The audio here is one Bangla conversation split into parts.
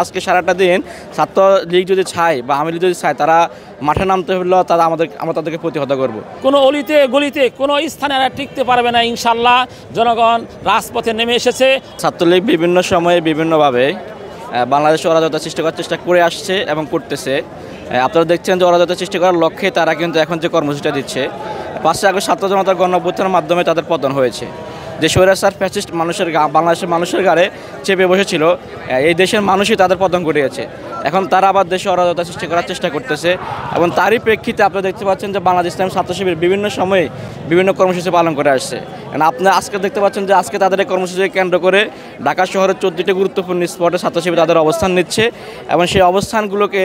আজকে সারাটা দিন ছাত্রলীগ যদি চায় বা আওয়ামী লীগ যদি চায় তারা মাঠে নামতে হলেও আমরা তাদেরকে প্রতিহত করব। কোনো অলিতে গলিতে কোনো স্থানে আর টিকতে পারবে না ইনশাল্লাহ। জনগণ রাজপথে নেমে এসেছে। ছাত্রলীগ বিভিন্ন সময়ে বিভিন্নভাবে বাংলাদেশে অরাজকতা সৃষ্টি করার চেষ্টা করে আসছে এবং করতেছে। আপনারা দেখছেন যে অরাজকতা সৃষ্টি করার লক্ষ্যে তারা কিন্তু এখন যে কর্মসূচিটা দিচ্ছে, 5 আগস্ট ছাত্র জনতার গণঅভ্যুত্থানের মাধ্যমে তাদের পতন হয়েছে। যে স্বৈরাচার ফ্যাসিস্ট বাংলাদেশের মানুষের ঘাড়ে চেপে বসেছিল, এই দেশের মানুষই তাদের পতন ঘটিয়েছে। এখন তারা আবার দেশে অরাজকতা সৃষ্টি করার চেষ্টা করতেছে এবং তারই প্রেক্ষিতে আপনারা দেখতে পাচ্ছেন যে বাংলাদেশ ইসলামী ছাত্র শিবির বিভিন্ন সময়ে বিভিন্ন কর্মসূচি পালন করে আসছে। আপনারা আজকে দেখতে পাচ্ছেন যে আজকে তাদের এই কর্মসূচিকে কেন্দ্র করে ঢাকা শহরের 14টি গুরুত্বপূর্ণ স্পটে ছাত্র শিবির তাদের অবস্থান নিচ্ছে এবং সেই অবস্থানগুলোকে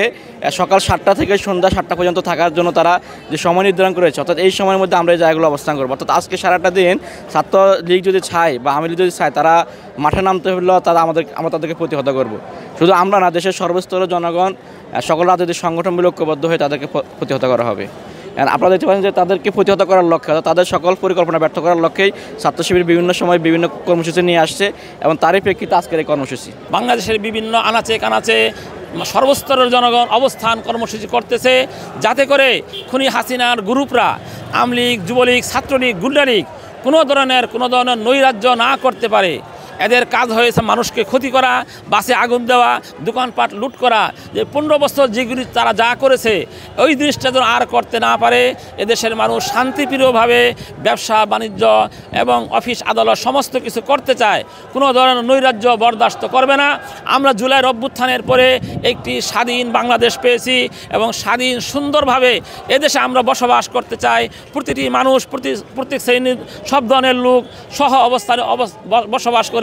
সকাল 7টা থেকে সন্ধ্যা 7টা পর্যন্ত থাকার জন্য তারা যে সময় নির্ধারণ করেছে, অর্থাৎ এই সময়ের মধ্যে আমরা এই জায়গাগুলো অবস্থান করবো। অর্থাৎ আজকে সারাটা দিন ছাত্রলীগ যদি চায় বা আওয়ামী লীগ যদি চায় তারা মাঠে নামতে হলেও আমরা তাদেরকে প্রতিহত করব। শুধু আমরা না, দেশের সর্বস্তরের জনগণ, সকল রাজনৈতিক সংগঠনগুলো ঐক্যবদ্ধ হয়ে তাদেরকে প্রতিহত করা হবে। আপনারা দেখতে পাচ্ছেন যে তাদেরকে প্রতিহত করার লক্ষ্যে, তাদের সকল পরিকল্পনা ব্যর্থ করার লক্ষ্যেই ছাত্র শিবির বিভিন্ন সময় বিভিন্ন কর্মসূচি নিয়ে আসছে এবং তারই প্রেক্ষিতে আজকের এই কর্মসূচি। বাংলাদেশের বিভিন্ন আনাচে কানাচে সর্বস্তরের জনগণ অবস্থান কর্মসূচি করতেছে, যাতে করে খুনি হাসিনার গ্রুপরা আওয়ামী লীগ, যুবলীগ, ছাত্রলীগ, গুন্ডালীগ কোনো ধরনের নৈরাজ্য না করতে পারে। এদের কাজ হয়েছে মানুষকে ক্ষতি করা, বাসে আগুন দেওয়া, দোকানপাট লুট করা। যে 15 বছর যেগুলি তারা যা করেছে ওই জিনিসটা যেন আর করতে না পারে। এদেশের মানুষ শান্তিপ্রিয়ভাবে ব্যবসা বাণিজ্য এবং অফিস আদালত সমস্ত কিছু করতে চায়, কোনো ধরনের নৈরাজ্য বরদাস্ত করবে না। আমরা জুলাইয়ের অভ্যুত্থানের পরে একটি স্বাধীন বাংলাদেশ পেয়েছি এবং স্বাধীন সুন্দরভাবে এদেশে আমরা বসবাস করতে চাই। প্রতিটি মানুষ, প্রত্যেক শ্রেণীর সব ধরনের লোক সহ অবস্থানে বসবাস করবে,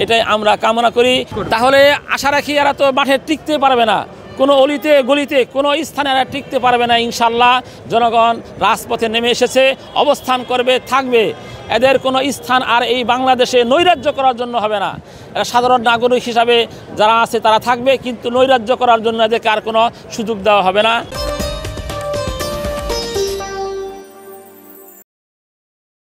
এটাই আমরা কামনা করি। তাহলে আশা রাখি এরা তো মাঠে টিকতে পারবে না, কোনো অলিতে গলিতে কোনো স্থানে এরা টিকতে পারবে না ইনশাল্লাহ। জনগণ রাজপথে নেমে এসেছে, অবস্থান করবে, থাকবে। এদের কোনো স্থান আর এই বাংলাদেশে নৈরাজ্য করার জন্য হবে না। এরা সাধারণ নাগরিক হিসাবে যারা আছে তারা থাকবে, কিন্তু নৈরাজ্য করার জন্য এদেরকে আর কোনো সুযোগ দেওয়া হবে না।